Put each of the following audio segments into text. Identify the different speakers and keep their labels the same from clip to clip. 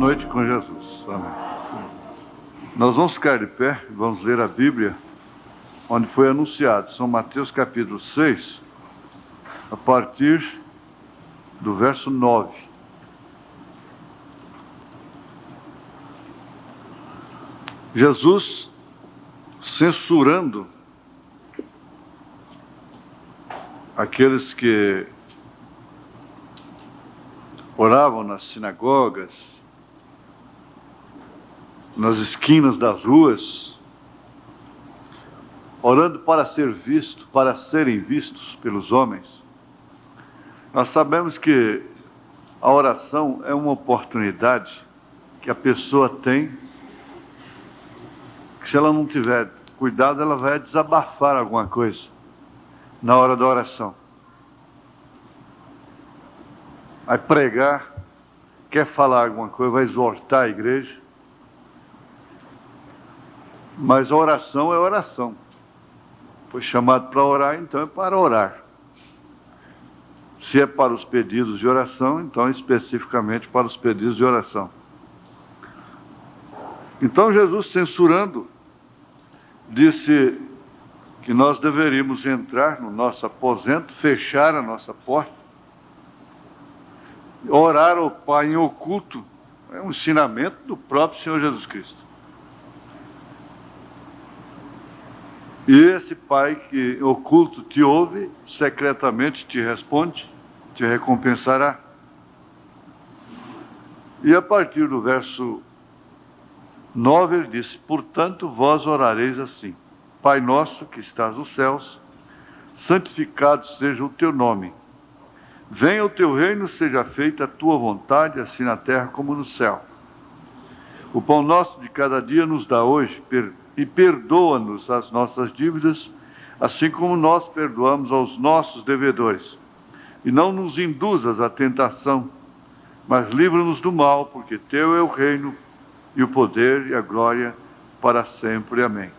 Speaker 1: noite com Jesus. Amém. Nós vamos ficar de pé e vamos ler a Bíblia, onde foi anunciado, São Mateus capítulo 6, a partir do verso 9. Jesus censurando aqueles que oravam nas sinagogas, nas esquinas das ruas, orando para ser visto, para serem vistos pelos homens. Nós sabemos que a oração é uma oportunidade que a pessoa tem, que se ela não tiver cuidado, ela vai desabafar alguma coisa na hora da oração. Vai pregar, quer falar alguma coisa, vai exortar a igreja. Mas a oração é oração. Foi chamado para orar, então é para orar. Se é para os pedidos de oração, então especificamente para os pedidos de oração. Então Jesus, censurando, disse que nós deveríamos entrar no nosso aposento, fechar a nossa porta, orar ao Pai em oculto. É um ensinamento do próprio Senhor Jesus Cristo. E esse Pai que oculto te ouve, secretamente te responde, te recompensará. E a partir do verso 9 ele disse: portanto vós orareis assim: Pai nosso que estás nos céus, santificado seja o teu nome. Venha o teu reino, seja feita a tua vontade, assim na terra como no céu. O pão nosso de cada dia nos dá hoje, e perdoa-nos as nossas dívidas, assim como nós perdoamos aos nossos devedores. E não nos induzas à tentação, mas livra-nos do mal, porque teu é o reino, e o poder e a glória para sempre. Amém.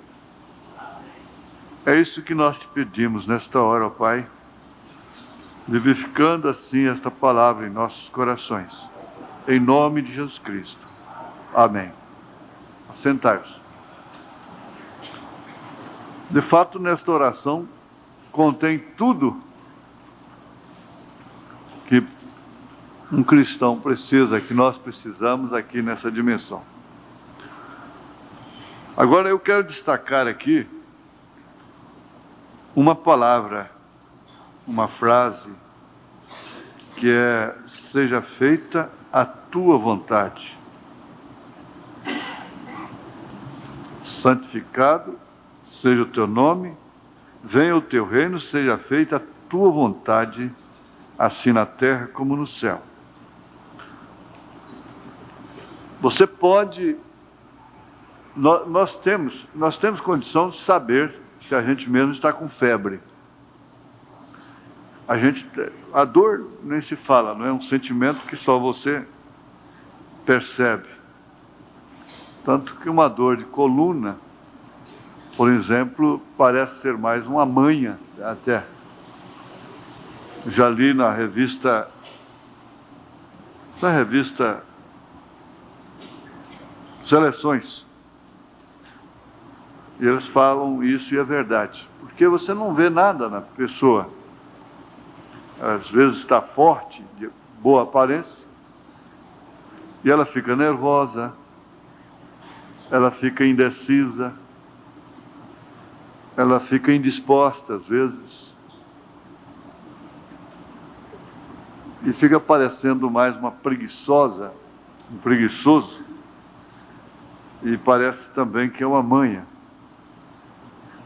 Speaker 1: É isso que nós te pedimos nesta hora, ó Pai, vivificando assim esta palavra em nossos corações. Em nome de Jesus Cristo. Amém. Assentai-vos. De fato, nesta oração contém tudo que um cristão precisa, que nós precisamos aqui nessa dimensão. Agora eu quero destacar aqui uma palavra, uma frase, que é: seja feita a tua vontade. Santificado seja o teu nome, venha o teu reino, seja feita a tua vontade, assim na terra como no céu. Você pode... Nós temos condição de saber se a gente mesmo está com febre. A dor nem se fala, não é um sentimento que só você percebe. Tanto que uma dor de coluna, por exemplo, parece ser mais uma manha até. Já li na revista, essa revista Seleções, e eles falam isso e é verdade, porque você não vê nada na pessoa. Às vezes está forte, de boa aparência, e ela fica nervosa, ela fica indecisa, ela fica indisposta às vezes, e fica parecendo mais uma preguiçosa, um preguiçoso, e parece também que é uma manha.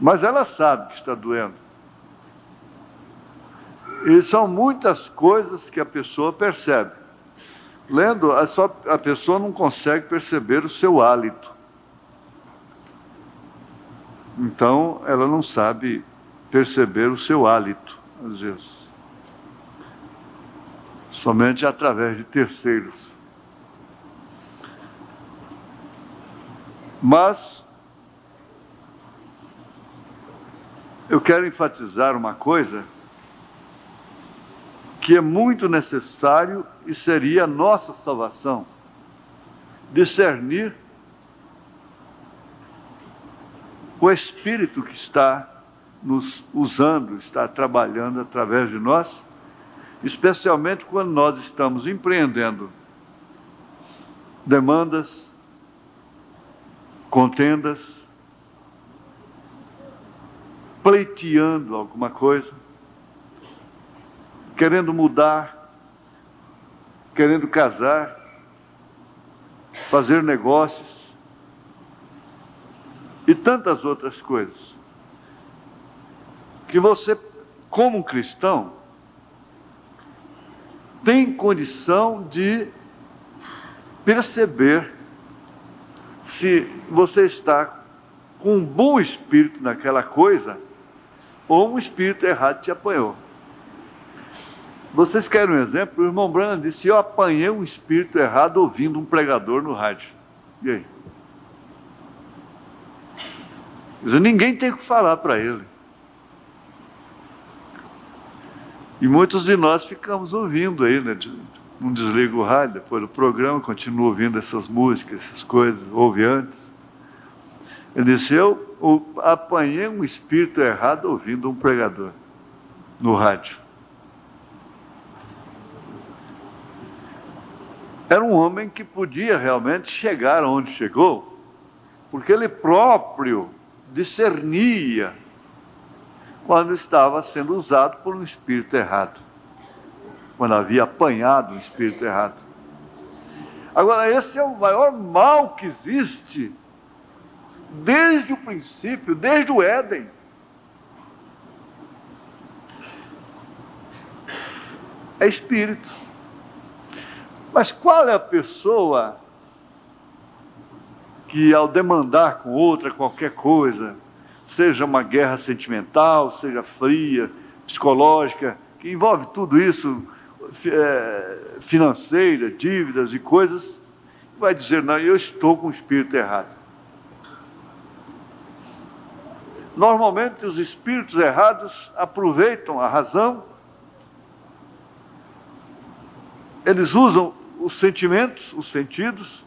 Speaker 1: Mas ela sabe que está doendo. E são muitas coisas que a pessoa percebe. Lendo, a pessoa não consegue perceber o seu hálito. Então, ela não sabe perceber o seu hálito, às vezes. Somente através de terceiros. Mas eu quero enfatizar uma coisa que é muito necessário e seria a nossa salvação. discernir o Espírito que está nos usando, está trabalhando através de nós, especialmente quando nós estamos empreendendo demandas, contendas, pleiteando alguma coisa, querendo mudar, querendo casar, fazer negócios e tantas outras coisas. Que você, como um cristão, tem condição de perceber se você está com um bom espírito naquela coisa ou um espírito errado te apanhou. Vocês querem um exemplo? O irmão Branham disse: eu apanhei um espírito errado ouvindo um pregador no rádio. E aí? Ninguém tem o que falar para ele. E muitos de nós ficamos ouvindo aí, né? Não desliga o rádio, depois do programa, continua ouvindo essas músicas, essas coisas, ouve antes. Ele disse: eu apanhei um espírito errado ouvindo um pregador no rádio. Era um homem que podia realmente chegar onde chegou, porque ele próprio discernia quando estava sendo usado por um espírito errado, quando havia apanhado um espírito errado. Agora, esse é o maior mal que existe desde o princípio, desde o Éden. É espírito. Mas qual é a pessoa que, ao demandar com outra qualquer coisa, seja uma guerra sentimental, seja fria, psicológica, que envolve tudo isso, financeira, dívidas e coisas, vai dizer: não, eu estou com o espírito errado. Normalmente os espíritos errados aproveitam a razão, eles usam os sentimentos, os sentidos,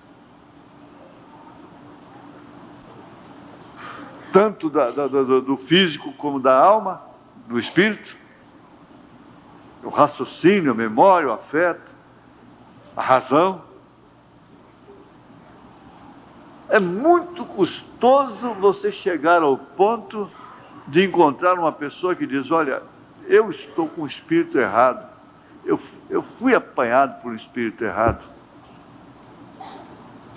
Speaker 1: tanto do físico como da alma, do espírito, o raciocínio, a memória, o afeto, a razão. É muito custoso você chegar ao ponto de encontrar uma pessoa que diz: olha, eu estou com o espírito errado, eu fui apanhado por um espírito errado,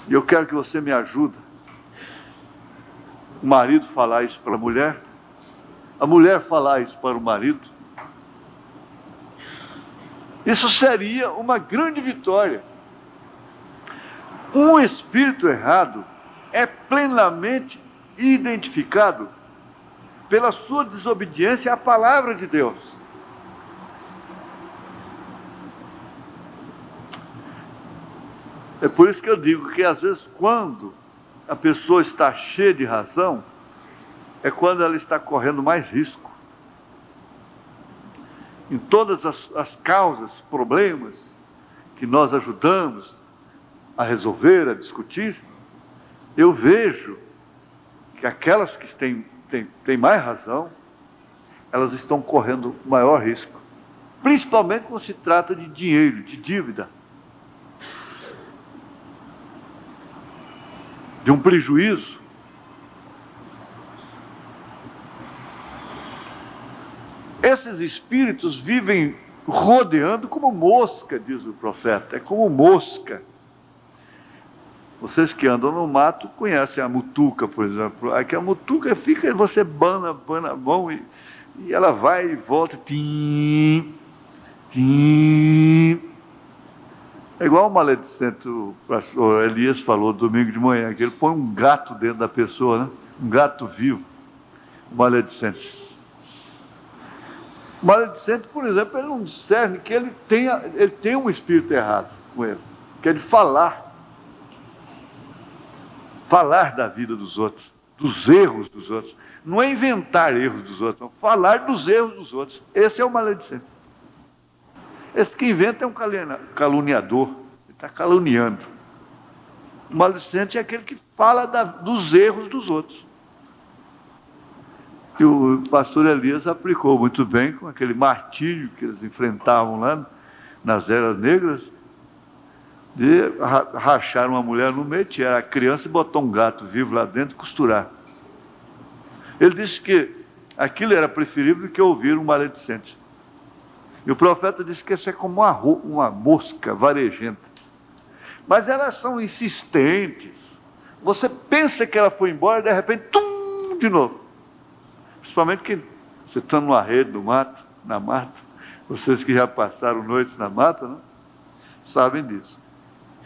Speaker 1: e eu quero que você me ajude. O marido falar isso para a mulher falar isso para o marido. Isso seria uma grande vitória. Um espírito errado é plenamente identificado pela sua desobediência à palavra de Deus. É por isso que eu digo que, às vezes, quando a pessoa está cheia de razão, é quando ela está correndo mais risco. Em todas as causas, problemas que nós ajudamos a resolver, a discutir, eu vejo que aquelas que têm mais razão, elas estão correndo maior risco. Principalmente quando se trata de dinheiro, de dívida, de um prejuízo. Esses espíritos vivem rodeando como mosca, diz o profeta. É como mosca. Vocês que andam no mato conhecem a mutuca, por exemplo. Aqui a mutuca fica e você bana a mão e ela vai e volta. Tim, tim. É igual o maledicente, o pastor Elias falou domingo de manhã, que ele põe um gato dentro da pessoa, né? Um gato vivo, o maledicente. O maledicente, por exemplo, ele não discerne que ele tem um espírito errado com ele, que é de falar da vida dos outros, dos erros dos outros. Não é inventar erros dos outros, não. Falar dos erros dos outros. Esse é o maledicente. Esse que inventa é um caluniador. Ele está caluniando. O maledicente é aquele que fala dos erros dos outros. E o pastor Elias aplicou muito bem com aquele martírio que eles enfrentavam lá nas eras negras, de rachar uma mulher no meio, tirar a criança e botar um gato vivo lá dentro e costurar. Ele disse que aquilo era preferível do que ouvir um maledicente. E o profeta disse que isso é como uma mosca varejenta. Mas elas são insistentes. Você pensa que ela foi embora e de repente, tum, de novo. Principalmente que você está numa rede no mato, na mata. Vocês que já passaram noites na mata, né, sabem disso.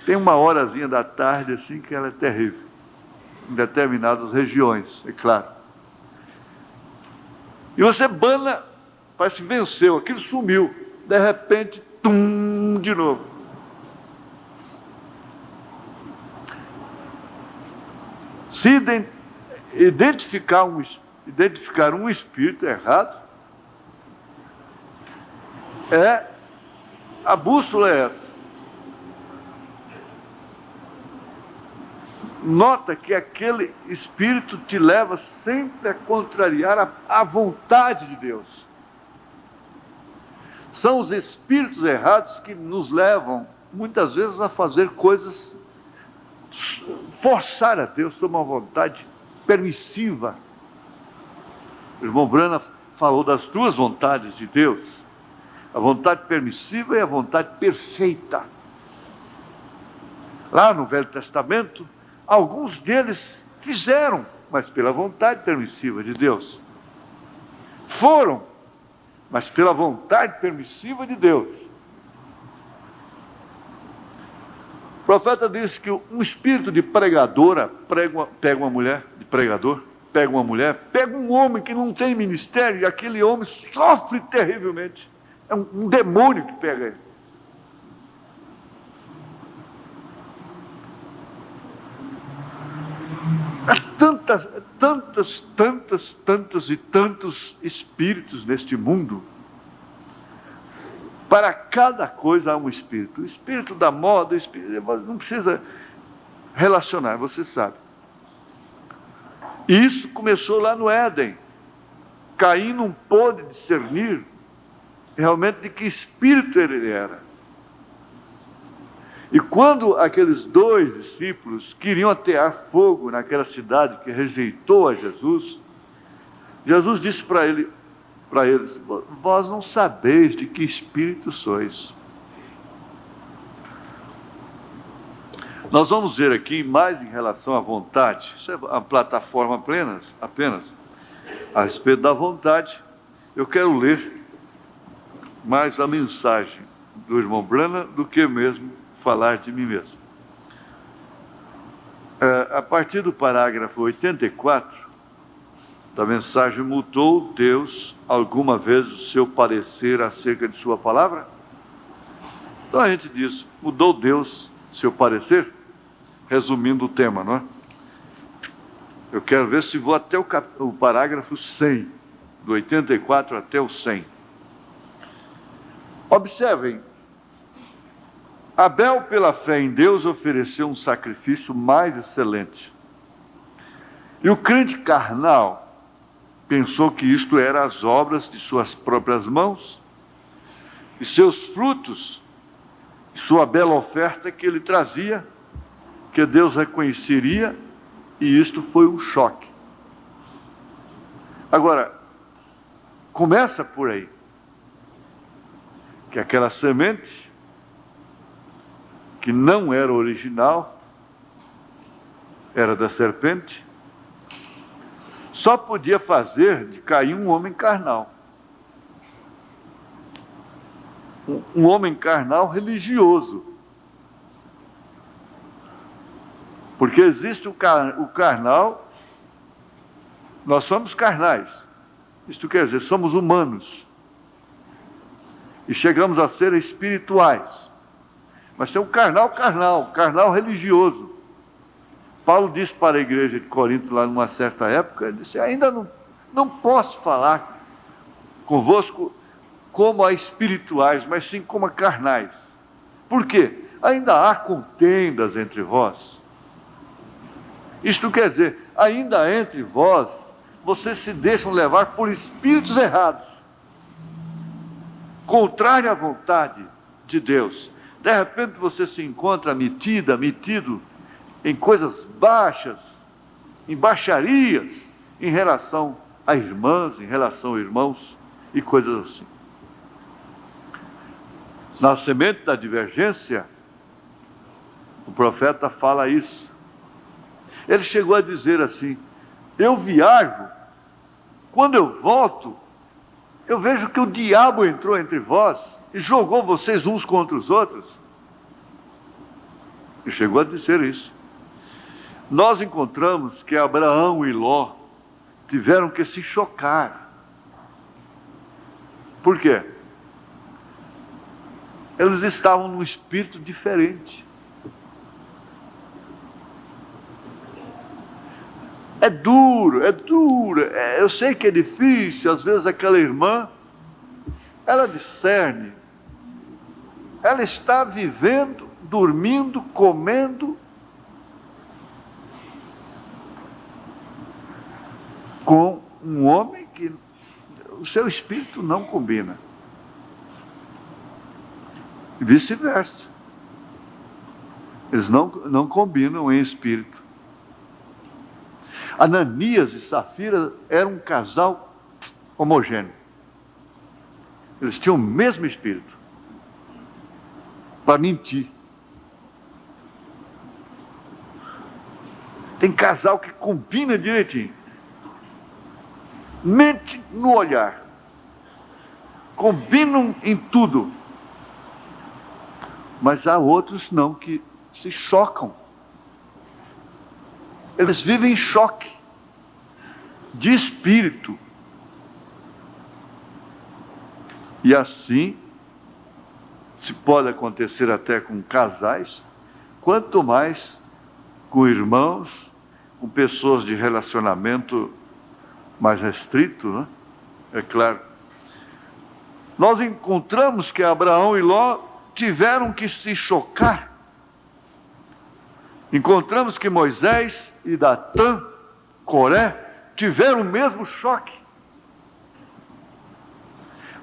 Speaker 1: Tem uma horazinha da tarde assim que ela é terrível. Em determinadas regiões, é claro. E você bana, parece que venceu, aquilo sumiu. De repente, tum, de novo. Se identificar um espírito errado, a bússola é essa. Nota que aquele espírito te leva sempre a contrariar a vontade de Deus. São os espíritos errados que nos levam, muitas vezes, a fazer coisas, forçar a Deus sob uma vontade permissiva. O irmão Brana falou das duas vontades de Deus, a vontade permissiva e a vontade perfeita. Lá no Velho Testamento, alguns deles fizeram, mas pela vontade permissiva de Deus. Foram, mas pela vontade permissiva de Deus. O profeta disse que um espírito de pregadora pega uma mulher, de pregador, pega uma mulher, pega um homem que não tem ministério, e aquele homem sofre terrivelmente. É um demônio que pega ele. Há tantos espíritos neste mundo. Para cada coisa há um espírito. O espírito da moda, o espírito, não precisa relacionar, você sabe. E isso começou lá no Éden. Caim não pôde discernir realmente de que espírito ele era. E quando aqueles dois discípulos queriam atear fogo naquela cidade que rejeitou a Jesus, Jesus disse para eles: vós não sabeis de que espírito sois. Nós vamos ver aqui mais em relação à vontade. Isso é uma plataforma apenas a respeito da vontade. Eu quero ler mais a mensagem do irmão Brana do que mesmo falar de mim mesmo. A partir do parágrafo 84 da mensagem: mudou Deus alguma vez o seu parecer acerca de sua palavra? Então a gente diz: mudou Deus seu parecer? Resumindo o tema, não é? Eu quero ver se vou até o parágrafo 100, do 84 até o 100. Observem, Abel, pela fé em Deus, ofereceu um sacrifício mais excelente. E o crente carnal pensou que isto era as obras de suas próprias mãos, e seus frutos, e sua bela oferta que ele trazia, que Deus reconheceria, e isto foi um choque. Agora, começa por aí, que aquela semente, que não era original, era da serpente, só podia fazer de Caim um homem carnal. Um homem carnal religioso. Porque existe o carnal, nós somos carnais. Isto quer dizer, somos humanos. E chegamos a ser espirituais. Mas é um carnal religioso. Paulo disse para a igreja de Corinto, lá numa certa época, ele disse: ainda não posso falar convosco como a espirituais, mas sim como a carnais. Por quê? Ainda há contendas entre vós. Isto quer dizer, ainda entre vós, vocês se deixam levar por espíritos errados, contrário à vontade de Deus. De repente você se encontra metido em coisas baixas, em baixarias, em relação a irmãs, em relação a irmãos e coisas assim. Na semente da divergência, o profeta fala isso. Ele chegou a dizer assim: eu viajo, quando eu volto, eu vejo que o diabo entrou entre vós e jogou vocês uns contra os outros. Ele chegou a dizer isso. Nós encontramos que Abraão e Ló tiveram que se chocar. Por quê? Eles estavam num espírito diferente. É duro. Eu sei que é difícil, às vezes aquela irmã, ela discerne. Ela está vivendo, dormindo, comendo com um homem que o seu espírito não combina. E vice-versa. Eles não combinam em espírito. Ananias e Safira eram um casal homogêneo. Eles tinham o mesmo espírito para mentir. Tem casal que combina direitinho. Mente no olhar. Combinam em tudo. Mas há outros não, que se chocam. Eles vivem em choque de espírito. E assim, se pode acontecer até com casais, quanto mais com irmãos, com pessoas de relacionamento mais restrito, né? É claro. Nós encontramos que Abraão e Ló tiveram que se chocar. Encontramos que Moisés e Datã, Coré, tiveram o mesmo choque.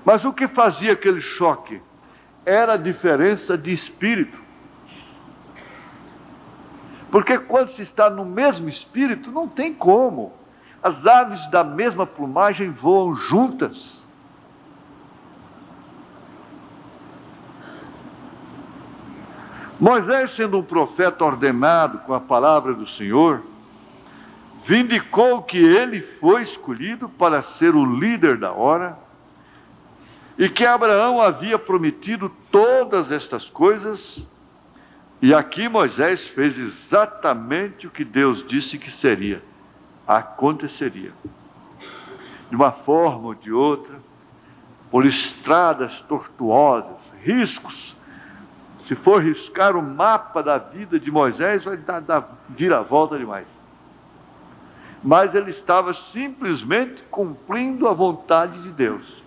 Speaker 1: Mas o que fazia aquele choque? Era a diferença de espírito. Porque quando se está no mesmo espírito, não tem como. As aves da mesma plumagem voam juntas. Moisés, sendo um profeta ordenado com a palavra do Senhor, vindicou que ele foi escolhido para ser o líder da hora e que Abraão havia prometido todas estas coisas. E aqui Moisés fez exatamente o que Deus disse que seria, aconteceria. De uma forma ou de outra, por estradas tortuosas, riscos. Se for riscar o mapa da vida de Moisés, vai dar vira-volta demais. Mas ele estava simplesmente cumprindo a vontade de Deus.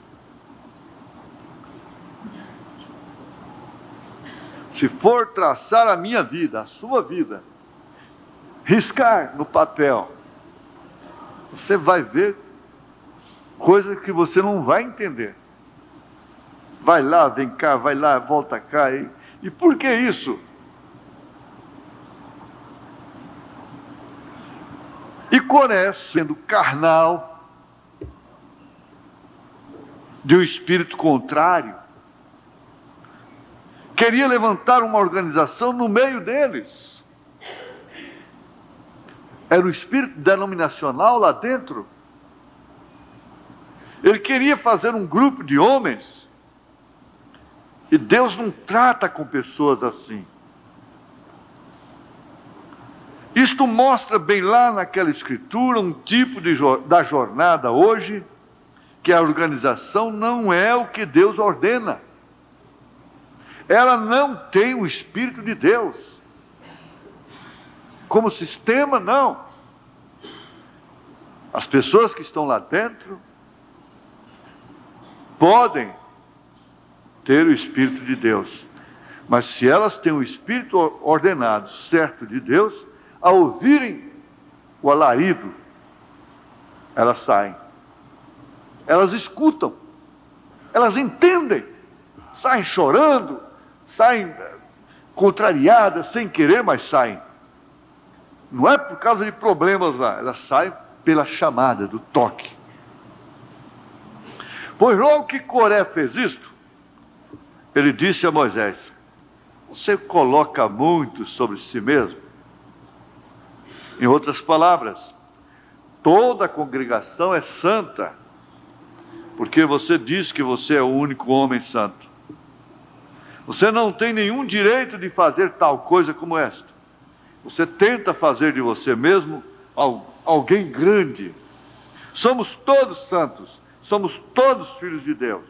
Speaker 1: Se for traçar a minha vida, a sua vida, riscar no papel, você vai ver coisas que você não vai entender. Vai lá, vem cá, vai lá, volta cá. E por que isso? E Coré, sendo carnal, de um espírito contrário, queria levantar uma organização no meio deles. Era o espírito denominacional lá dentro. Ele queria fazer um grupo de homens. E Deus não trata com pessoas assim. Isto mostra bem lá naquela escritura um tipo da jornada hoje, que a organização não é o que Deus ordena. Ela não tem o Espírito de Deus. Como sistema, não. As pessoas que estão lá dentro podem ter o Espírito de Deus. Mas se elas têm o Espírito ordenado, certo de Deus, ao ouvirem o alarido, elas saem. Elas escutam, elas entendem, saem chorando, saem contrariadas, sem querer, mas saem. Não é por causa de problemas lá, elas saem pela chamada, do toque. Pois logo que Coré fez isto, ele disse a Moisés: você coloca muito sobre si mesmo. Em outras palavras, toda a congregação é santa, porque você diz que você é o único homem santo. Você não tem nenhum direito de fazer tal coisa como esta. Você tenta fazer de você mesmo alguém grande. Somos todos santos, somos todos filhos de Deus.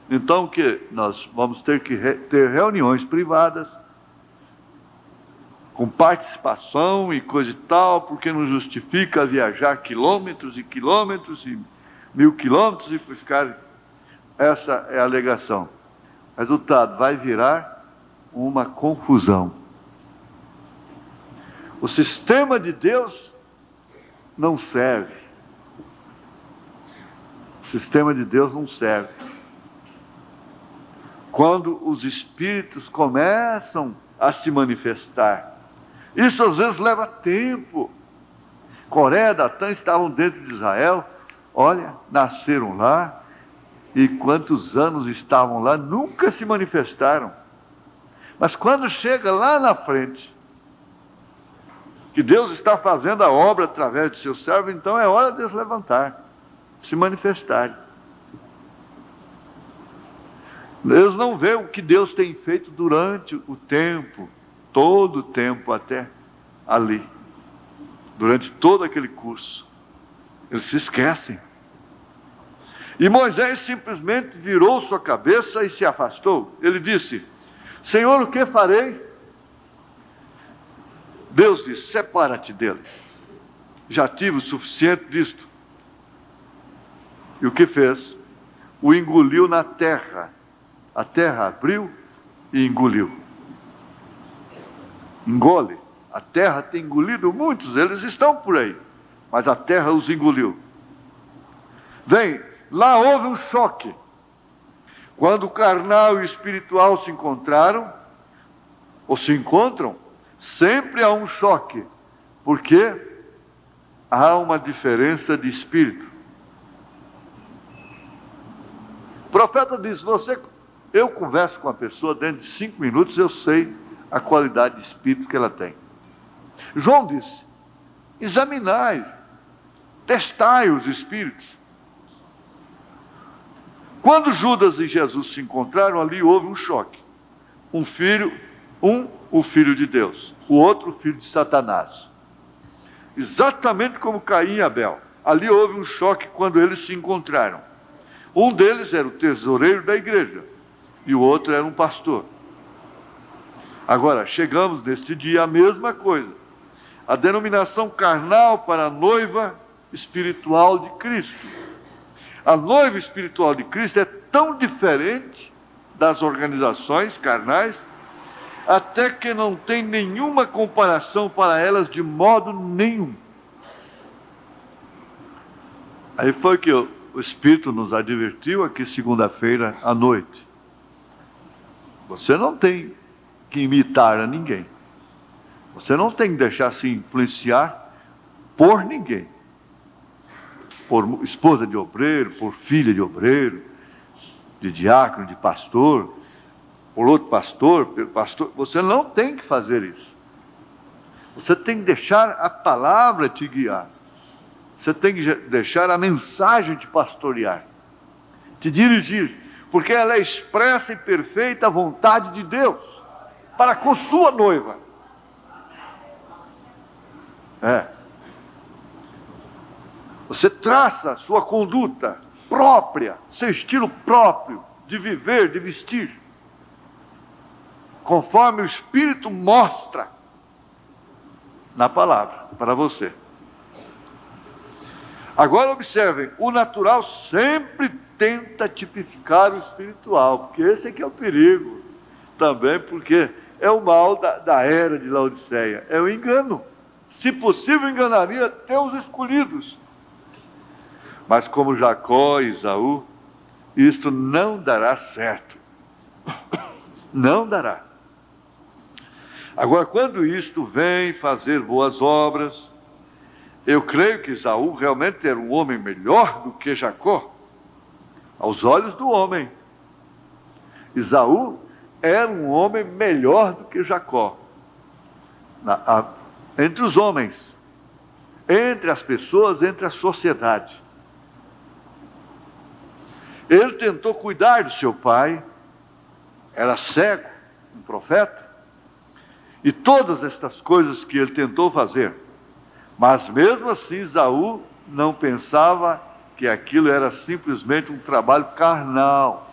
Speaker 1: Então que nós vamos ter que ter reuniões privadas, com participação e coisa e tal, porque não justifica viajar quilômetros e quilômetros e 1000 quilômetros e ficar. Essa é a alegação. Resultado, vai virar uma confusão. O sistema de Deus não serve. O sistema de Deus não serve. Quando os espíritos começam a se manifestar, isso às vezes leva tempo. Coré e Datã estavam dentro de Israel, olha, nasceram lá, e quantos anos estavam lá, nunca se manifestaram. Mas quando chega lá na frente, que Deus está fazendo a obra através de seu servo, então é hora de se levantar, se manifestarem. Eles não vê o que Deus tem feito durante o tempo, todo o tempo até ali, durante todo aquele curso. Eles se esquecem. E Moisés simplesmente virou sua cabeça e se afastou. Ele disse: Senhor, o que farei? Deus disse: separa-te dele. Já tive o suficiente disto. E o que fez? O engoliu na terra. A terra abriu e engoliu. Engole. A terra tem engolido muitos, eles estão por aí, mas a terra os engoliu. Bem, lá houve um choque. Quando o carnal e o espiritual se encontraram, ou se encontram, sempre há um choque, porque há uma diferença de espírito. O profeta diz: eu converso com a pessoa, dentro de 5 minutos eu sei a qualidade de espírito que ela tem. João disse: examinai, testai os espíritos. Quando Judas e Jesus se encontraram, ali houve um choque. O filho de Deus, o outro, o filho de Satanás. Exatamente como Caim e Abel. Ali houve um choque quando eles se encontraram. Um deles era o tesoureiro da igreja e o outro era um pastor. Agora, chegamos neste dia a mesma coisa. A denominação carnal para a noiva espiritual de Cristo. A noiva espiritual de Cristo é tão diferente das organizações carnais, até que não tem nenhuma comparação para elas de modo nenhum. Aí foi que o Espírito nos advertiu aqui segunda-feira à noite. Você não tem que imitar a ninguém. Você não tem que deixar se influenciar por ninguém. Por esposa de obreiro, por filha de obreiro, de diácono, de pastor, por outro pastor, pelo pastor. Você não tem que fazer isso. Você tem que deixar a palavra te guiar. Você tem que deixar a mensagem te pastorear, te dirigir, porque ela é expressa e perfeita vontade de Deus para com sua noiva. Você traça a sua conduta própria, seu estilo próprio de viver, de vestir, conforme o Espírito mostra na palavra para você. Agora observem, o natural sempre tenta tipificar o espiritual, porque esse é que é o perigo também, porque é o mal da era de Laodiceia, é o engano. Se possível, enganaria até os escolhidos. Mas como Jacó e Esaú, isto não dará certo. Não dará. Agora, quando isto vem fazer boas obras, eu creio que Esaú realmente era um homem melhor do que Jacó, aos olhos do homem. Esaú era um homem melhor do que Jacó, entre os homens, entre as pessoas, entre a sociedade. Ele tentou cuidar do seu pai, era cego, um profeta, e todas estas coisas que ele tentou fazer. Mas mesmo assim, Esaú não pensava que aquilo era simplesmente um trabalho carnal.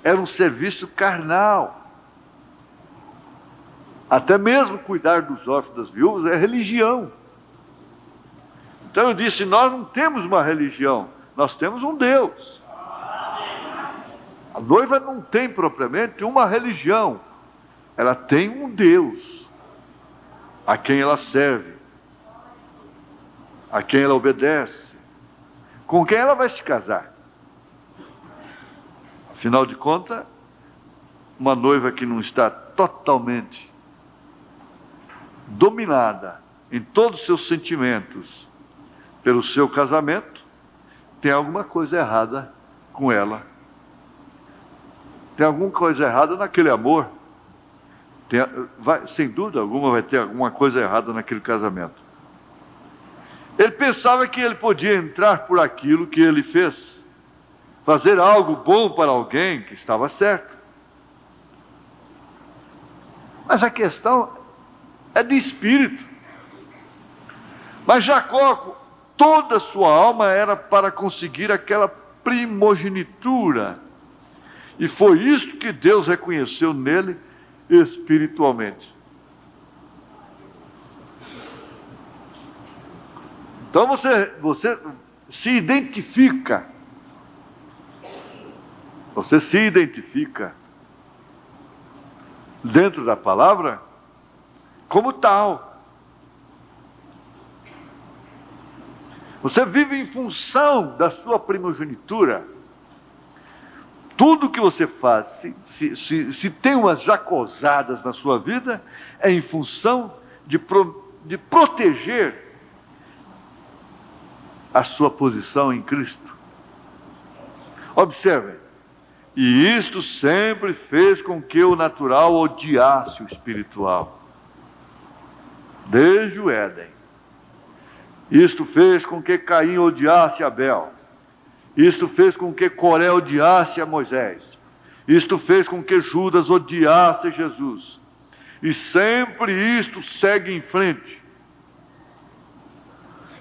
Speaker 1: Era um serviço carnal. Até mesmo cuidar dos órfãos, das viúvas, é religião. Então eu disse, nós não temos uma religião, nós temos um Deus. A noiva não tem propriamente uma religião, ela tem um Deus a quem ela serve, a quem ela obedece, com quem ela vai se casar. Afinal de contas, uma noiva que não está totalmente dominada em todos os seus sentimentos pelo seu casamento, tem alguma coisa errada com ela. Tem alguma coisa errada naquele amor. Sem dúvida alguma vai ter alguma coisa errada naquele casamento. Ele pensava que ele podia entrar por aquilo que ele fez, fazer algo bom para alguém que estava certo. Mas a questão é de espírito. Mas Jacó, toda a sua alma era para conseguir aquela primogenitura. E foi isso que Deus reconheceu nele espiritualmente. Então você se identifica. Você se identifica dentro da palavra como tal. Você vive em função da sua primogenitura. Tudo que você faz, se tem umas jacosadas na sua vida, é em função de proteger a sua posição em Cristo. Observem, e isto sempre fez com que o natural odiasse o espiritual, desde o Éden. Isto fez com que Caim odiasse Abel. Isto fez com que Coré odiasse a Moisés. Isto fez com que Judas odiasse Jesus. E sempre isto segue em frente.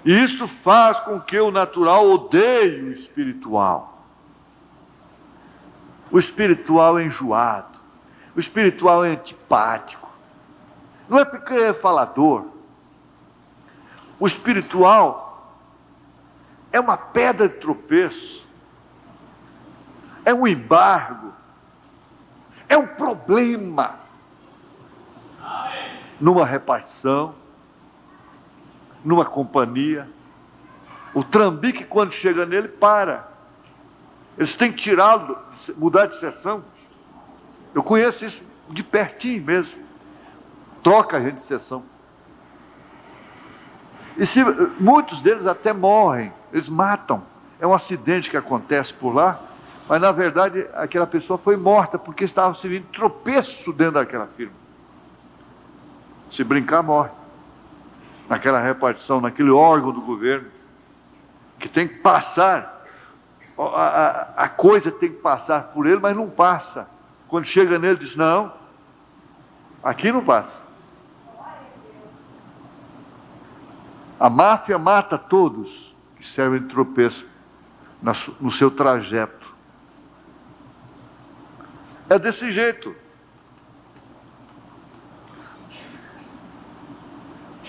Speaker 1: E isso faz com que o natural odeie o espiritual. O espiritual é enjoado. O espiritual é antipático. Não é porque é falador. O espiritual é uma pedra de tropeço, é um embargo, é um problema numa repartição, numa companhia. O trambique, quando chega nele, para. Eles têm que tirá-lo, mudar de seção. Eu conheço isso de pertinho mesmo. Troca a gente de seção. E muitos deles até morrem, eles matam. É um acidente que acontece por lá, mas na verdade aquela pessoa foi morta porque estava servindo tropeço dentro daquela firma. Se brincar, morre. Naquela repartição, naquele órgão do governo, que tem que passar, a coisa tem que passar por ele, mas não passa. Quando chega nele, diz, não, aqui não passa. A máfia mata todos que servem de tropeço no seu trajeto. É desse jeito.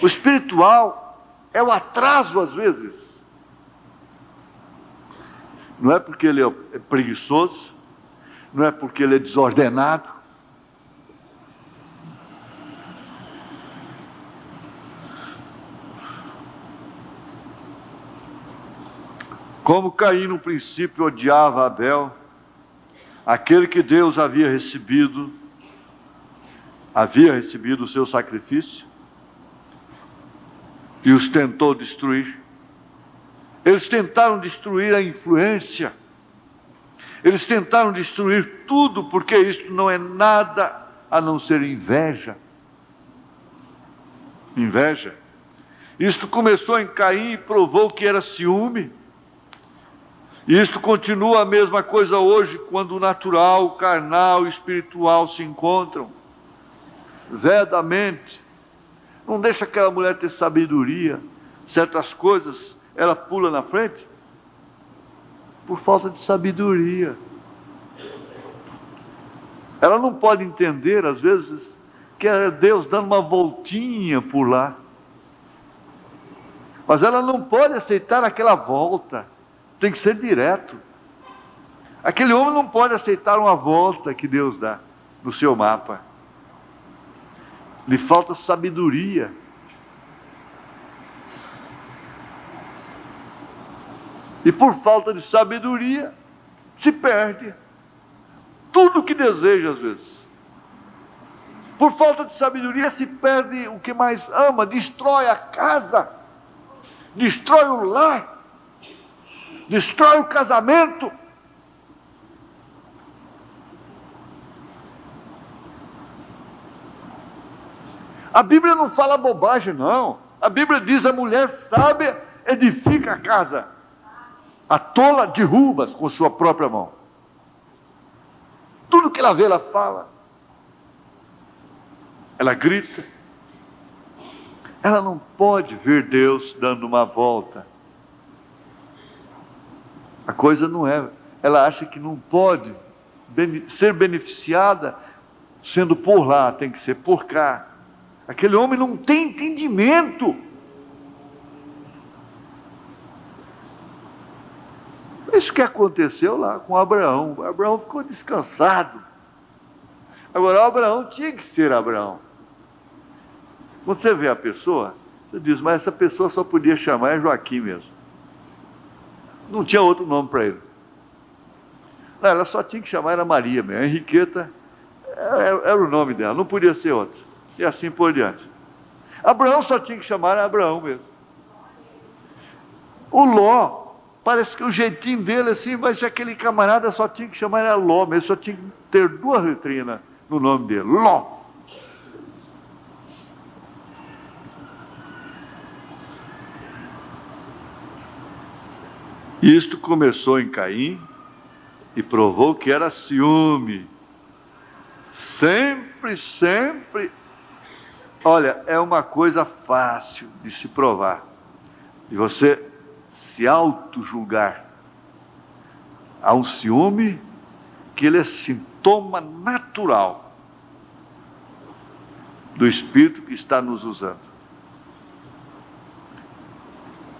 Speaker 1: O espiritual é o atraso às vezes. Não é porque ele é preguiçoso, não é porque ele é desordenado. Como Caim no princípio odiava Abel, aquele que Deus havia recebido o seu sacrifício e os tentou destruir. Eles tentaram destruir a influência, eles tentaram destruir tudo, porque isto não é nada a não ser inveja. Inveja. Isto começou em Caim e provou que era ciúme. E isto continua a mesma coisa hoje, quando o natural, o carnal e o espiritual se encontram. Vedamente. Não deixa aquela mulher ter sabedoria. Certas coisas, ela pula na frente por falta de sabedoria. Ela não pode entender, às vezes, que é Deus dando uma voltinha por lá. Mas ela não pode aceitar aquela volta. Tem que ser direto. Aquele homem não pode aceitar uma volta que Deus dá no seu mapa. Lhe falta sabedoria. E por falta de sabedoria, se perde tudo o que deseja às vezes. Por falta de sabedoria se perde o que mais ama, destrói a casa, destrói o lar, destrói o casamento. A Bíblia não fala bobagem, não. A Bíblia diz: a mulher sábia edifica a casa, a tola derruba com sua própria mão. Tudo que ela vê, ela fala. Ela grita. Ela não pode ver Deus dando uma volta. A coisa não é. Ela acha que não pode ser beneficiada sendo por lá, tem que ser por cá. Aquele homem não tem entendimento. Isso que aconteceu lá com Abraão. Abraão ficou descansado. Agora, Abraão tinha que ser Abraão. Quando você vê a pessoa, você diz: mas essa pessoa só podia chamar Joaquim mesmo. Não tinha outro nome para ele. Não, ela só tinha que chamar, era Maria mesmo. A Henriqueta era o nome dela, não podia ser outro. E assim por diante. Abraão só tinha que chamar Abraão mesmo. O Ló, parece que o jeitinho dele assim, mas aquele camarada só tinha que chamar era Ló mesmo, só tinha que ter 2 letrinhas no nome dele, Ló. Isto começou em Caim e provou que era ciúme. Sempre. Olha, é uma coisa fácil de se provar, de você se auto-julgar. Há um ciúme que ele é sintoma natural do Espírito que está nos usando.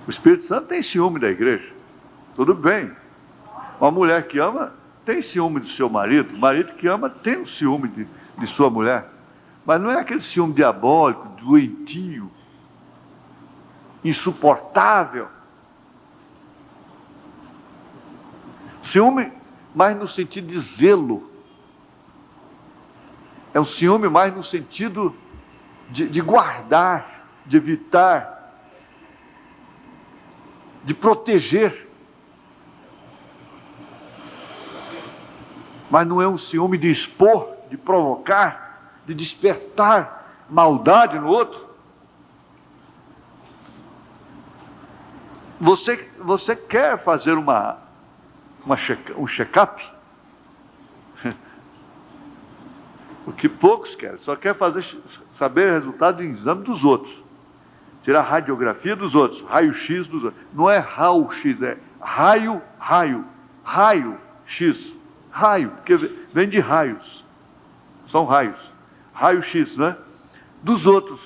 Speaker 1: O Espírito Santo tem ciúme da igreja. Tudo bem. Uma mulher que ama tem ciúme do seu marido. O marido que ama tem um ciúme de sua mulher. Mas não é aquele ciúme diabólico, doentio, insuportável. Ciúme mais no sentido de zelo. É um ciúme mais no sentido de guardar, de evitar, de proteger. Mas não é um ciúme de expor, de provocar, de despertar maldade no outro. Você quer fazer um check-up? O que poucos querem, só quer saber o resultado do exame dos outros. Tirar a radiografia dos outros, raio-x dos outros. Não é raio-x, é raio-x. Raio, porque vem de raios. São raios. Raio-x, né? Dos outros.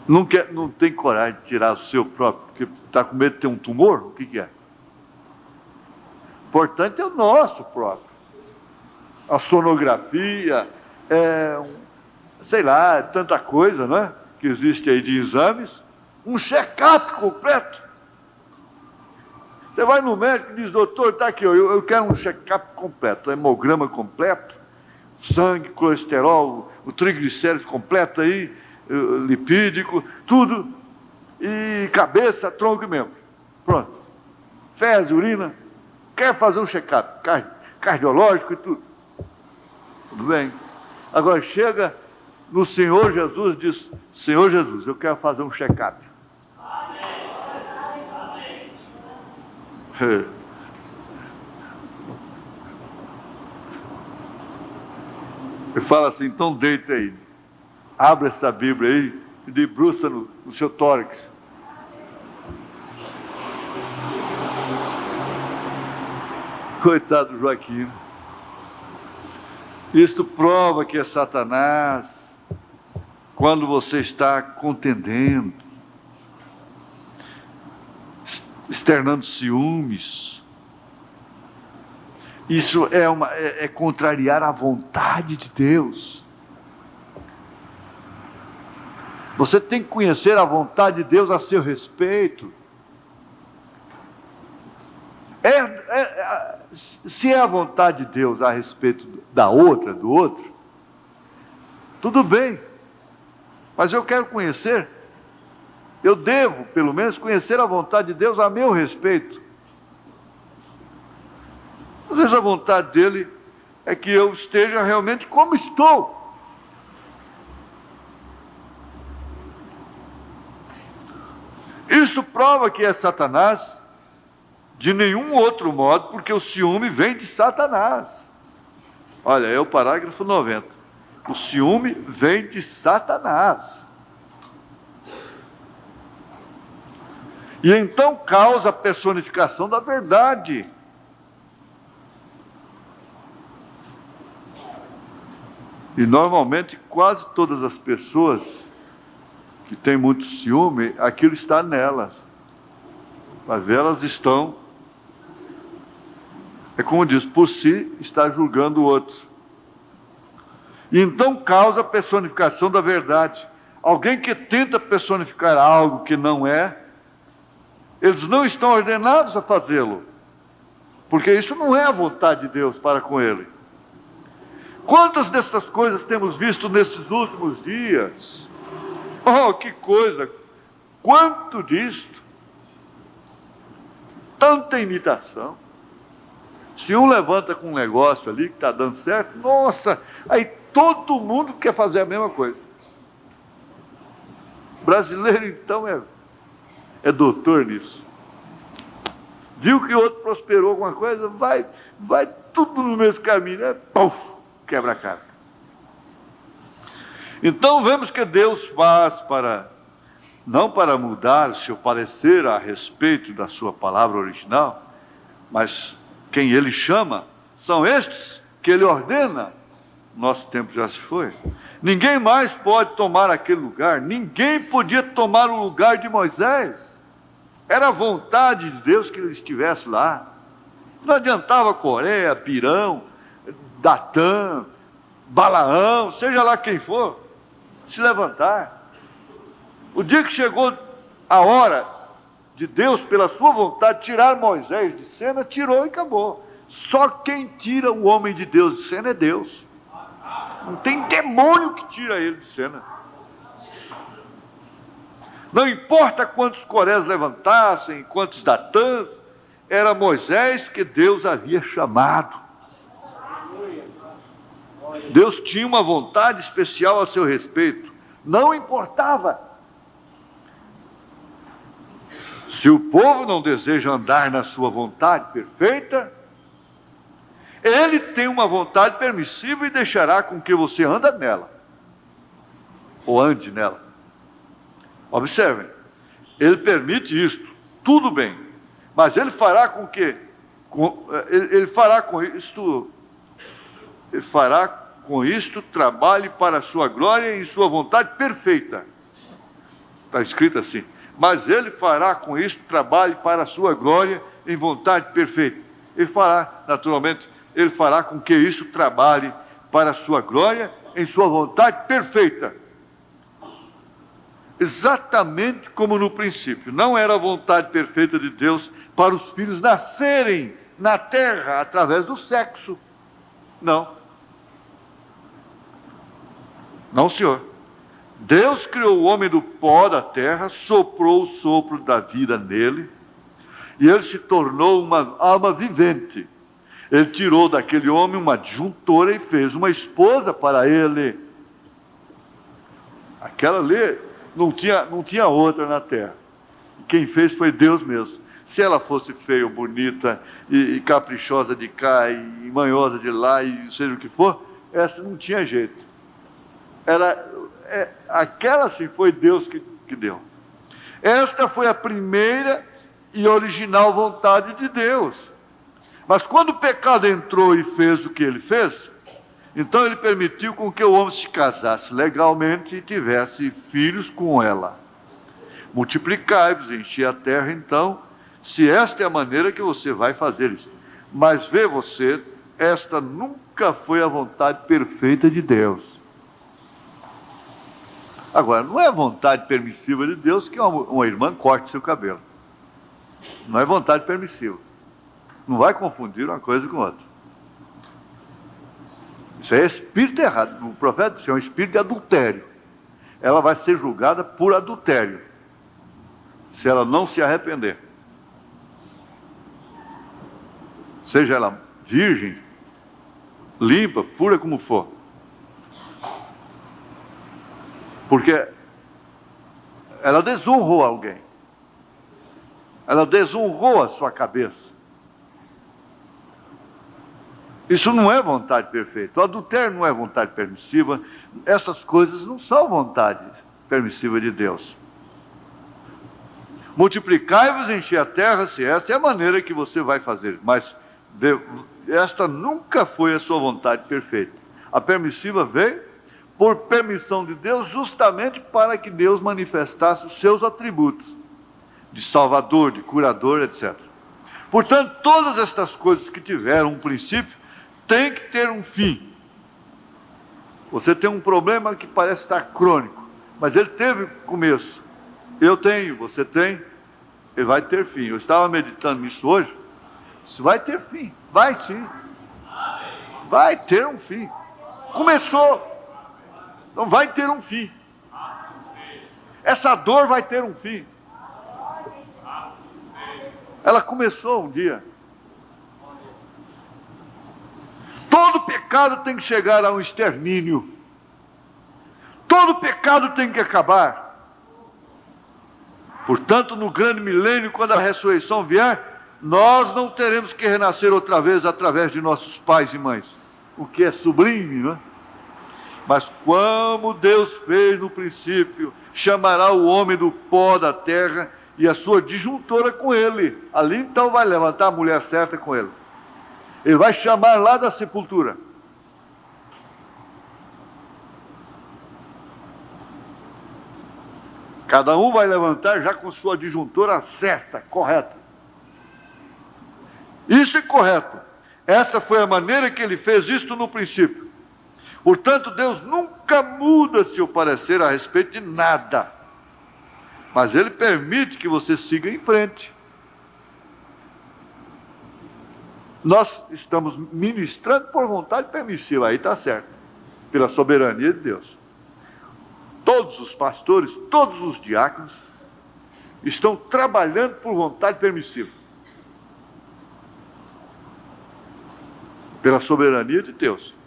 Speaker 1: Não tem coragem de tirar o seu próprio, porque está com medo de ter um tumor? O que é? O importante é o nosso próprio. A sonografia, sei lá, tanta coisa, não é? que existe aí de exames, um check-up completo. Você vai no médico e diz, doutor, está aqui, eu quero um check-up completo, hemograma completo, sangue, colesterol, o triglicérides completo aí, lipídico, tudo, e cabeça, tronco e membro. Pronto. Fezes, urina, quer fazer um check-up cardiológico e tudo. Tudo bem. Agora chega no Senhor Jesus e diz, Senhor Jesus, eu quero fazer um check-up. Ele fala assim, então deita aí, abre essa Bíblia aí e debruça no seu tórax. Coitado do Joaquim. Isto prova que é Satanás quando você está contendendo, externando ciúmes. Isso é contrariar a vontade de Deus. Você tem que conhecer a vontade de Deus a seu respeito. Se é a vontade de Deus a respeito da outra, do outro, tudo bem. Mas eu quero conhecer, eu devo, pelo menos, conhecer a vontade de Deus a meu respeito. Às vezes a vontade dele é que eu esteja realmente como estou. Isto prova que é Satanás de nenhum outro modo, porque o ciúme vem de Satanás. Olha, é o parágrafo 90. O ciúme vem de Satanás. E então causa a personificação da verdade. E normalmente quase todas as pessoas que têm muito ciúme, aquilo está nelas. Vai ver, elas estão, é como diz, por si está julgando o outro. E então causa a personificação da verdade. Alguém que tenta personificar algo que não é, eles não estão ordenados a fazê-lo, porque isso não é a vontade de Deus para com ele. Quantas dessas coisas temos visto nesses últimos dias? Oh, que coisa! Quanto disto! Tanta imitação. Se um levanta com um negócio ali que está dando certo, nossa, aí todo mundo quer fazer a mesma coisa. Brasileiro, então, é doutor nisso. Viu que o outro prosperou alguma coisa, vai tudo no mesmo caminho, né? Puf, quebra a cara. Então vemos que Deus faz não para mudar seu parecer a respeito da sua palavra original, mas quem ele chama são estes que ele ordena. Nosso tempo já se foi. Ninguém mais pode tomar aquele lugar, ninguém podia tomar o lugar de Moisés. Era a vontade de Deus que ele estivesse lá. Não adiantava Coreia, Pirão, Datã, Balaão, seja lá quem for, se levantar. O dia que chegou a hora de Deus, pela sua vontade, tirar Moisés de cena, tirou e acabou. Só quem tira o homem de Deus de cena é Deus. Não tem demônio que tira ele de cena. Não importa quantos Corés levantassem, quantos Datãs, era Moisés que Deus havia chamado. Deus tinha uma vontade especial a seu respeito. Não importava. Se o povo não deseja andar na sua vontade perfeita, ele tem uma vontade permissível e deixará com que você ande nela, ou ande nela. Observem, ele permite isto, tudo bem, mas ele fará com que, ele fará com isto trabalhe para a sua glória e sua vontade perfeita. Está escrito assim. Mas ele fará com isto trabalho para a sua glória em vontade perfeita. Ele fará, naturalmente, ele fará com que isso trabalhe para a sua glória em sua vontade perfeita. exatamente como no princípio. Não era a vontade perfeita de Deus para os filhos nascerem na terra através do sexo. Não. Não, senhor. Deus criou o homem do pó da terra, soprou o sopro da vida nele, e ele se tornou uma alma vivente. Ele tirou daquele homem uma disjuntora e fez uma esposa para ele. Aquela ali não tinha outra na terra. Quem fez foi Deus mesmo. Se ela fosse feia, bonita, e caprichosa de cá, e manhosa de lá, e seja o que for, essa não tinha jeito. Aquela sim foi Deus que deu. Esta foi a primeira e original vontade de Deus. Mas quando o pecado entrou e fez o que ele fez, então ele permitiu com que o homem se casasse legalmente e tivesse filhos com ela. Multiplicai-vos, enchi a terra, então, se esta é a maneira que você vai fazer isso. Mas vê você, esta nunca foi a vontade perfeita de Deus. Agora, não é a vontade permissiva de Deus que uma irmã corte seu cabelo. Não é vontade permissiva. Não vai confundir uma coisa com outra. Isso é espírito errado. O profeta disse, é um espírito de adultério. Ela vai ser julgada por adultério, se ela não se arrepender. Seja ela virgem, limpa, pura como for. Porque ela desonrou alguém. Ela desonrou a sua cabeça. Isso não é vontade perfeita. O adultério não é vontade permissiva. Essas coisas não são vontade permissiva de Deus. Multiplicai-vos, enchi a terra, se esta é a maneira que você vai fazer. Mas esta nunca foi a sua vontade perfeita. A permissiva veio por permissão de Deus, justamente para que Deus manifestasse os seus atributos de Salvador, de curador, etc. Portanto, todas estas coisas que tiveram um princípio têm que ter um fim. Você tem um problema que parece estar crônico, mas ele teve começo. Eu tenho, você tem, ele vai ter fim. Eu estava meditando nisso hoje. Isso vai ter fim. Vai sim. Vai ter um fim. Começou. Então vai ter um fim. Essa dor vai ter um fim. Ela começou um dia. Todo pecado tem que chegar a um extermínio. Todo pecado tem que acabar. Portanto, no grande milênio, quando a ressurreição vier, nós não teremos que renascer outra vez através de nossos pais e mães. O que é sublime, não é? Mas como Deus fez no princípio, chamará o homem do pó da terra e a sua disjuntora com ele. Ali então vai levantar a mulher certa com ele. Ele vai chamar lá da sepultura. Cada um vai levantar já com sua disjuntora certa, correta. Isso é correto. Essa foi a maneira que ele fez isto no princípio. Portanto, Deus nunca muda seu parecer a respeito de nada. Mas Ele permite que você siga em frente. Nós estamos ministrando por vontade permissiva, aí está certo. Pela soberania de Deus. Todos os pastores, todos os diáconos estão trabalhando por vontade permissiva. Pela soberania de Deus.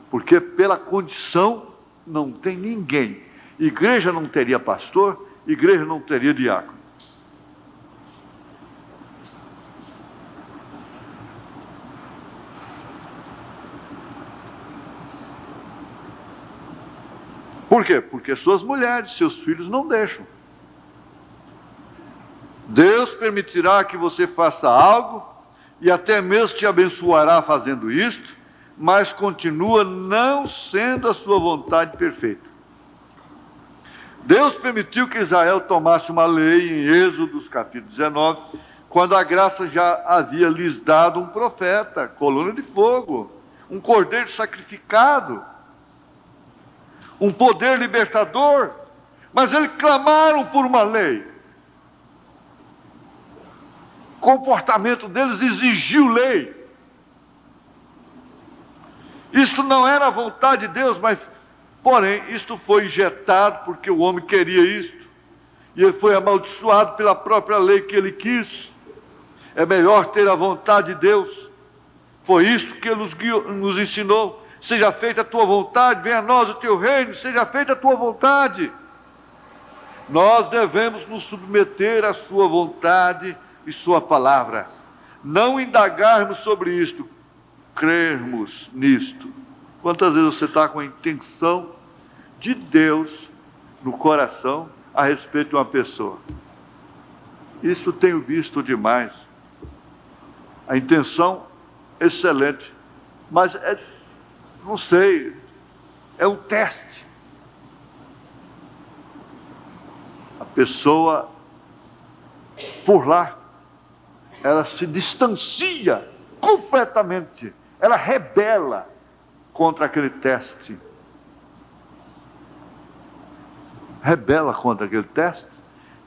Speaker 1: Porque pela condição não tem ninguém. Igreja não teria pastor, igreja não teria diácono. Por quê? Porque suas mulheres, seus filhos não deixam. Deus permitirá que você faça algo e até mesmo te abençoará fazendo isto, mas continua não sendo a sua vontade perfeita. Deus permitiu que Israel tomasse uma lei em Êxodo, capítulo 19, quando a graça já havia lhes dado um profeta, coluna de fogo, um cordeiro sacrificado, um poder libertador, Mas eles clamaram por uma lei. O comportamento deles exigiu lei. Isto não era a vontade de Deus, mas, porém, isto foi injetado porque o homem queria isto. E ele foi amaldiçoado pela própria lei que ele quis. É melhor ter a vontade de Deus. Foi isto que ele nos ensinou. Seja feita a tua vontade, venha a nós o teu reino, seja feita a tua vontade. Nós devemos nos submeter à sua vontade e sua palavra. Não indagarmos sobre isto, crermos nisto. Quantas vezes você está com a intenção de Deus no coração a respeito de uma pessoa? Isso tenho visto demais. A intenção excelente, mas não sei, é um teste. A pessoa, por lá, ela se distancia completamente, ela rebela contra aquele teste. Rebela contra aquele teste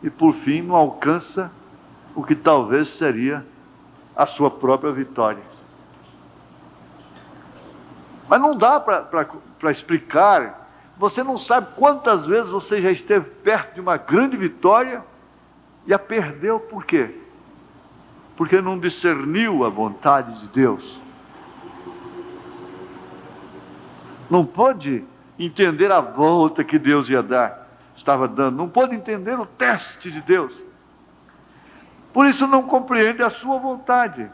Speaker 1: e, por fim, não alcança o que talvez seria a sua própria vitória. Mas não dá para explicar. Você não sabe quantas vezes você já esteve perto de uma grande vitória e a perdeu. Por quê? Porque não discerniu a vontade de Deus. Não pôde entender a volta que Deus estava dando. Não pôde entender o teste de Deus. Por isso não compreende a sua vontade.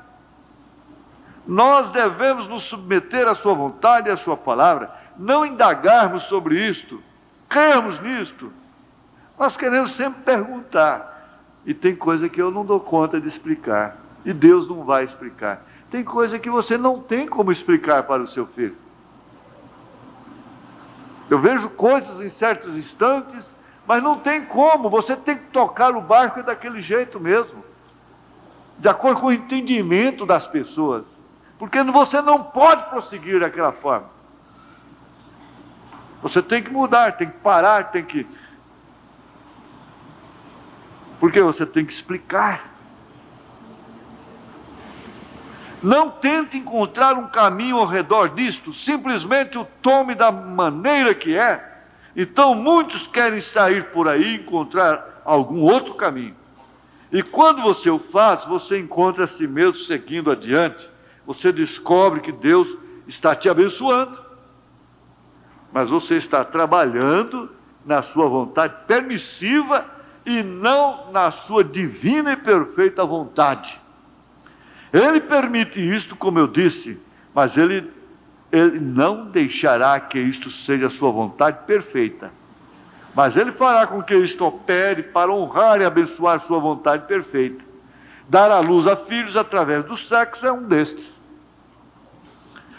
Speaker 1: Nós devemos nos submeter à sua vontade e à sua palavra, não indagarmos sobre isto, crermos nisto. Nós queremos sempre perguntar, e tem coisa que eu não dou conta de explicar, e Deus não vai explicar. Tem coisa que você não tem como explicar para o seu filho. Eu vejo coisas em certos instantes, mas não tem como, você tem que tocar o barco daquele jeito mesmo, de acordo com o entendimento das pessoas. Porque você não pode prosseguir daquela forma. Você tem que mudar, tem que parar, tem que... Porque você tem que explicar. Não tente encontrar um caminho ao redor disto, simplesmente o tome da maneira que é. Então muitos querem sair por aí e encontrar algum outro caminho. E quando você o faz, você encontra a si mesmo seguindo adiante. Você descobre que Deus está te abençoando, mas você está trabalhando na sua vontade permissiva e não na sua divina e perfeita vontade. Ele permite isto, como eu disse, mas ele não deixará que isto seja a sua vontade perfeita. Mas ele fará com que isto opere para honrar e abençoar sua vontade perfeita. Dar à luz a filhos através do sexo é um destes.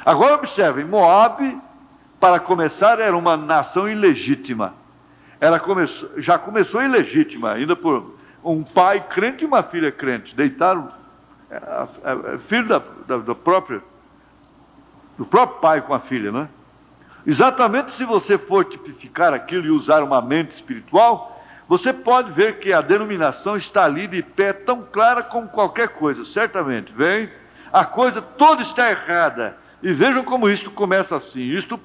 Speaker 1: Agora observem, Moabe, para começar, era uma nação ilegítima. Ela já começou ilegítima, ainda por um pai crente e uma filha crente. Deitaram filho do próprio pai com a filha, não é? Exatamente, se você for tipificar aquilo e usar uma mente espiritual, você pode ver que a denominação está ali de pé tão clara como qualquer coisa, certamente. Vem, a coisa toda está errada. E vejam como isto começa assim, isto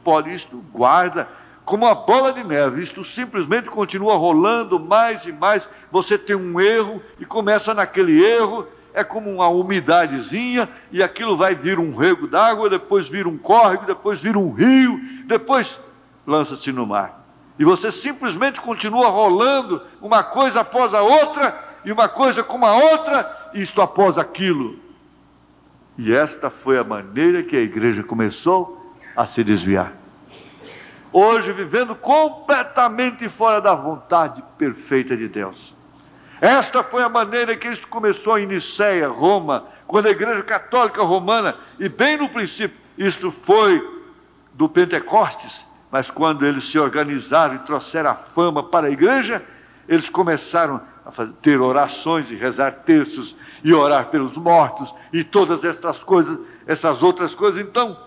Speaker 1: guarda como uma bola de neve, isto simplesmente continua rolando mais e mais. Você tem um erro e começa naquele erro, é como uma umidadezinha, e aquilo vai vir um rego d'água, depois vira um córrego, depois vira um rio, depois lança-se no mar. E você simplesmente continua rolando uma coisa após a outra, e uma coisa como a outra, isto após aquilo. E esta foi a maneira que a igreja começou a se desviar. Hoje, vivendo completamente fora da vontade perfeita de Deus. Esta foi a maneira que isso começou em Niceia, Roma, quando a igreja católica romana, e bem no princípio, isto foi do Pentecostes, mas quando eles se organizaram e trouxeram a fama para a igreja, eles começaram a ter orações e rezar terços e orar pelos mortos e todas essas coisas, essas outras coisas. Então,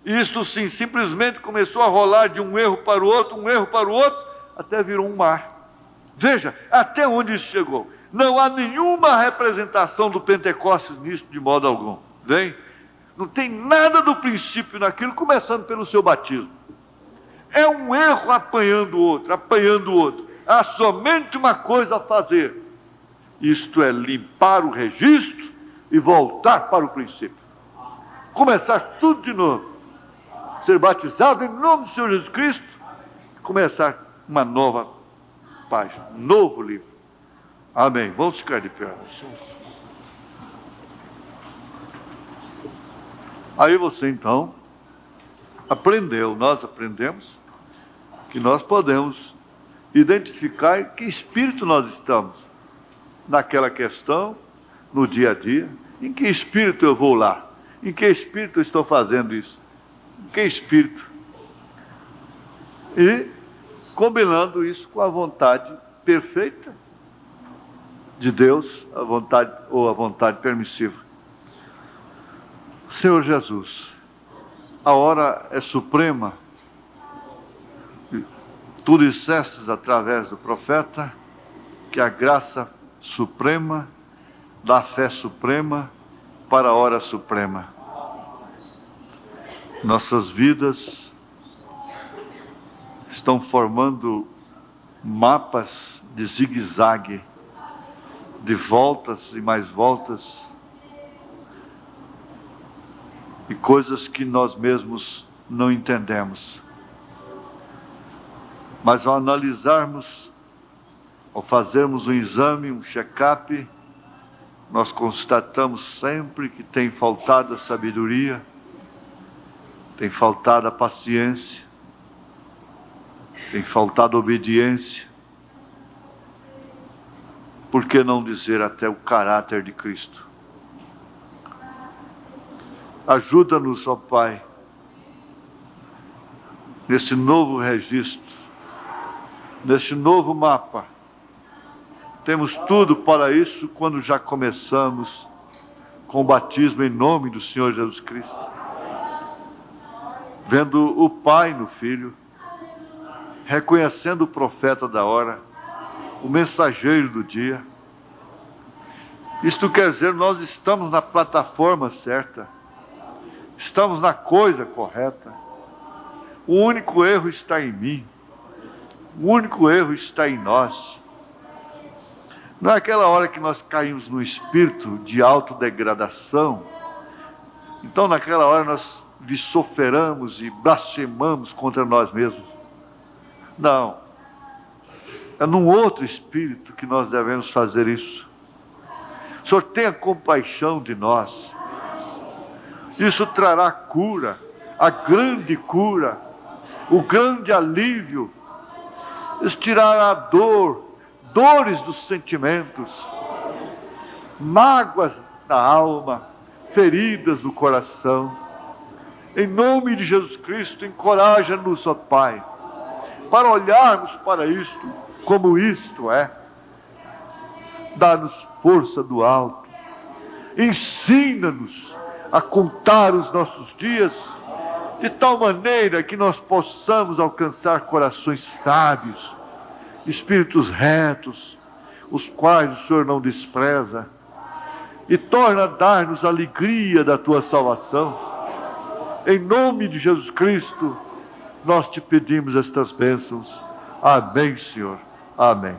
Speaker 1: isto sim, simplesmente começou a rolar de um erro para o outro, até virou um mar. Veja até onde isso chegou. Não há nenhuma representação do Pentecostes nisso de modo algum. Vem? Não tem nada do princípio naquilo, começando pelo seu batismo. É um erro apanhando o outro, apanhando o outro. Há somente uma coisa a fazer. Isto é limpar o registro e voltar para o princípio. Começar tudo de novo. Ser batizado em nome do Senhor Jesus Cristo. Começar uma nova página, um novo livro. Amém. Vamos ficar de pé. Aí você então aprendeu, nós aprendemos que nós podemos identificar em que espírito nós estamos naquela questão, no dia a dia. Em que espírito eu vou lá? Em que espírito eu estou fazendo isso? Em que espírito? E combinando isso com a vontade perfeita de Deus, a vontade ou a vontade permissiva. Senhor Jesus, a hora é suprema. Tu dissestes através do profeta que a graça suprema da fé suprema para a hora suprema. Nossas vidas estão formando mapas de zigue-zague, de voltas e mais voltas, e coisas que nós mesmos não entendemos. Mas ao analisarmos, ao fazermos um exame, um check-up, nós constatamos sempre que tem faltado a sabedoria, tem faltado a paciência, tem faltado a obediência, por que não dizer até o caráter de Cristo? Ajuda-nos, ó Pai, nesse novo registro, nesse novo mapa. Temos tudo para isso quando já começamos com o batismo em nome do Senhor Jesus Cristo. Vendo o Pai no Filho, reconhecendo o profeta da hora, o mensageiro do dia. Isto quer dizer, nós estamos na plataforma certa, estamos na coisa correta. O único erro está em mim, o único erro está em nós. Não é aquela hora que nós caímos no espírito de autodegradação, então naquela hora nós vociferamos e blasfemamos contra nós mesmos. Não, é num outro espírito que nós devemos fazer isso. O Senhor tenha compaixão de nós. Isso trará cura, a grande cura, o grande alívio. Isso tirará dores dos sentimentos, mágoas da alma, feridas do coração. Em nome de Jesus Cristo, encoraja-nos, ó Pai, para olharmos para isto como isto é. Dá-nos força do alto. Ensina-nos a contar os nossos dias de tal maneira que nós possamos alcançar corações sábios, espíritos retos, os quais o Senhor não despreza, e torna a dar-nos a alegria da Tua salvação. Em nome de Jesus Cristo, nós te pedimos estas bênçãos. Amém, Senhor. Amém.